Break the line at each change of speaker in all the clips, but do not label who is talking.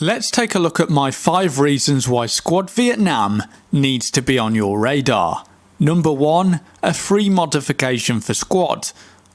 Let's take a look at my 5 reasons why Squad Vietnam needs to be on your radar. Number 1, a free modification for Squad.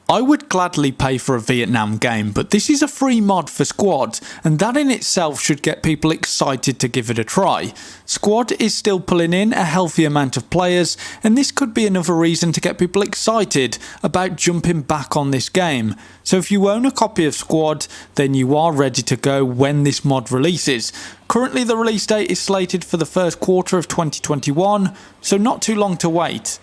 I would gladly pay for a Vietnam game, but this is a free mod for Squad, and that in itself should get people excited to give it a try. Squad is still pulling in a healthy amount of players, and this could be another reason to get people excited about jumping back on this game. So if you own a copy of Squad, then you are ready to go when this mod releases. Currently the release date is slated for the first quarter of 2021, so not too long to wait.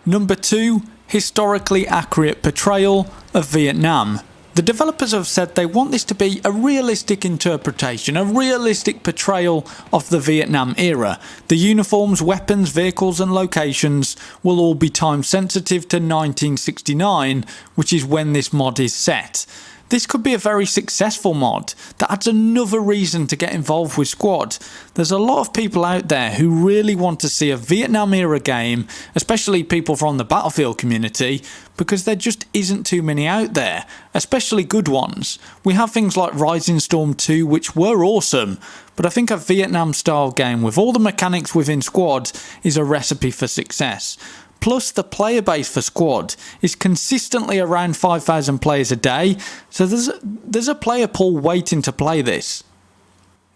Number 2, historically accurate portrayal of Vietnam. The developers have said they want this to be a realistic interpretation, a realistic portrayal of the Vietnam era. The uniforms, weapons, vehicles and locations will all be time sensitive to 1969, which is when this mod is set. This could be a very successful mod that adds another reason to get involved with Squad. There's a lot of people out there who really want to see a Vietnam era game, especially people from the Battlefield community, because there just isn't too many out there, especially good ones. We have things like Rising Storm 2 which were awesome, but I think a Vietnam style game with all the mechanics within Squad is a recipe for success. Plus the player base for Squad is consistently around 5,000 players a day, so there's a player pool waiting to play this.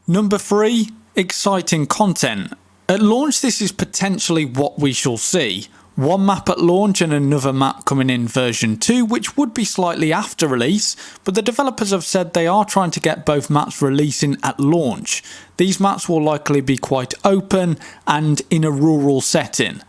Number 3, exciting content. At launch this is potentially what we shall see. One map at launch and another map coming in version 2, which would be slightly after release, but the developers have said they are trying to get both maps releasing at launch. These maps will likely be quite open and in a rural setting.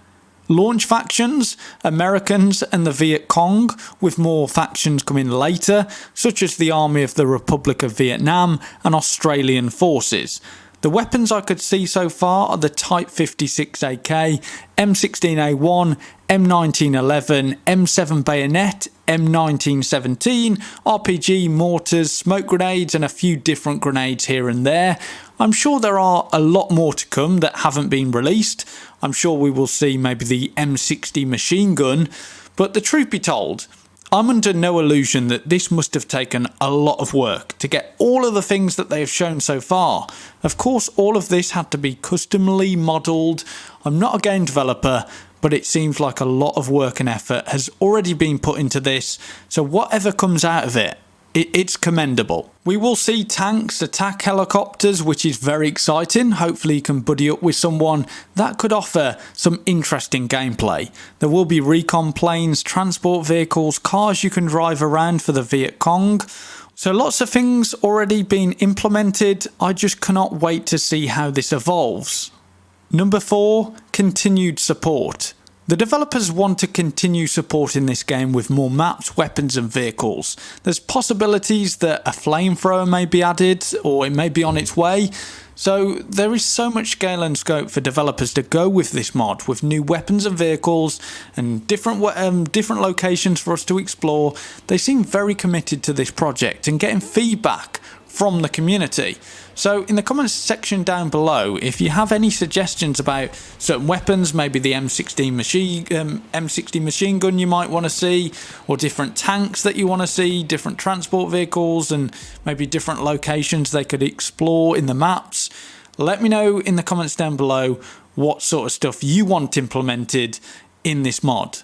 Launch factions, Americans and the Viet Cong, with more factions coming later, such as the Army of the Republic of Vietnam and Australian forces. The weapons I could see so far are the Type 56 AK, M16A1, M1911, M7 Bayonet, M1917, RPG, mortars, smoke grenades and a few different grenades here and there. I'm sure there are a lot more to come that haven't been released. I'm sure we will see maybe the M60 machine gun, but the truth be told, I'm under no illusion that this must have taken a lot of work to get all of the things that they have shown so far. Of course, all of this had to be customly modelled. I'm not a game developer, but it seems like a lot of work and effort has already been put into this, so whatever comes out of it, it's commendable. We will see tanks, attack helicopters, which is very exciting. Hopefully you can buddy up with someone. That could offer some interesting gameplay. There will be recon planes, transport vehicles, cars you can drive around for the Viet Cong. So lots of things already been implemented. I just cannot wait to see how this evolves. Number 4, continued support. The developers want to continue supporting this game with more maps, weapons and vehicles. There's possibilities that a flamethrower may be added or it may be on its way. So there is so much scale and scope for developers to go with this mod, with new weapons and vehicles and different locations for us to explore. They seem very committed to this project and getting feedback from the community. So in the comments section down below, if you have any suggestions about certain weapons, maybe the M60 machine gun you might want to see, or different tanks that you want to see, different transport vehicles and maybe different locations they could explore in the maps, let me know in the comments down below what sort of stuff you want implemented in this mod.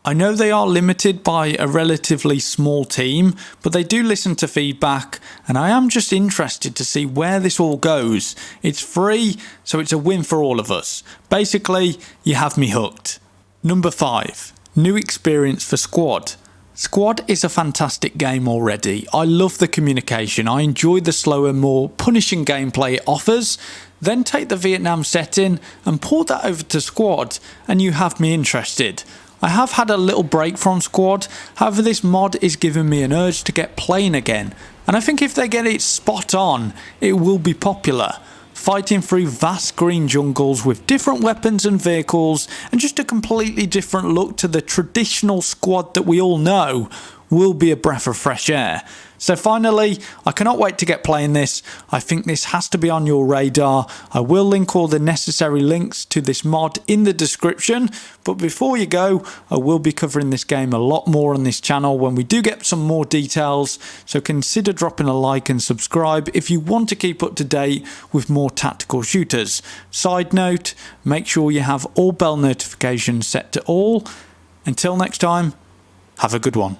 I know they are limited by a relatively small team, but they do listen to feedback and I am just interested to see where this all goes. It's free, so it's a win for all of us. Basically, you have me hooked. Number 5, new experience for Squad. Squad is a fantastic game already. I love the communication. I enjoy the slower, more punishing gameplay it offers. Then take the Vietnam setting and port that over to Squad and you have me interested. I have had a little break from Squad, however this mod is giving me an urge to get playing again, and I think if they get it spot on, it will be popular. Fighting through vast green jungles with different weapons and vehicles and just a completely different look to the traditional Squad that we all know will be a breath of fresh air. So finally, I cannot wait to get playing this. I think this has to be on your radar. I will link all the necessary links to this mod in the description. But before you go, I will be covering this game a lot more on this channel when we do get some more details. So consider dropping a like and subscribe if you want to keep up to date with more tactical shooters. Side note, make sure you have all bell notifications set to all. Until next time, have a good one.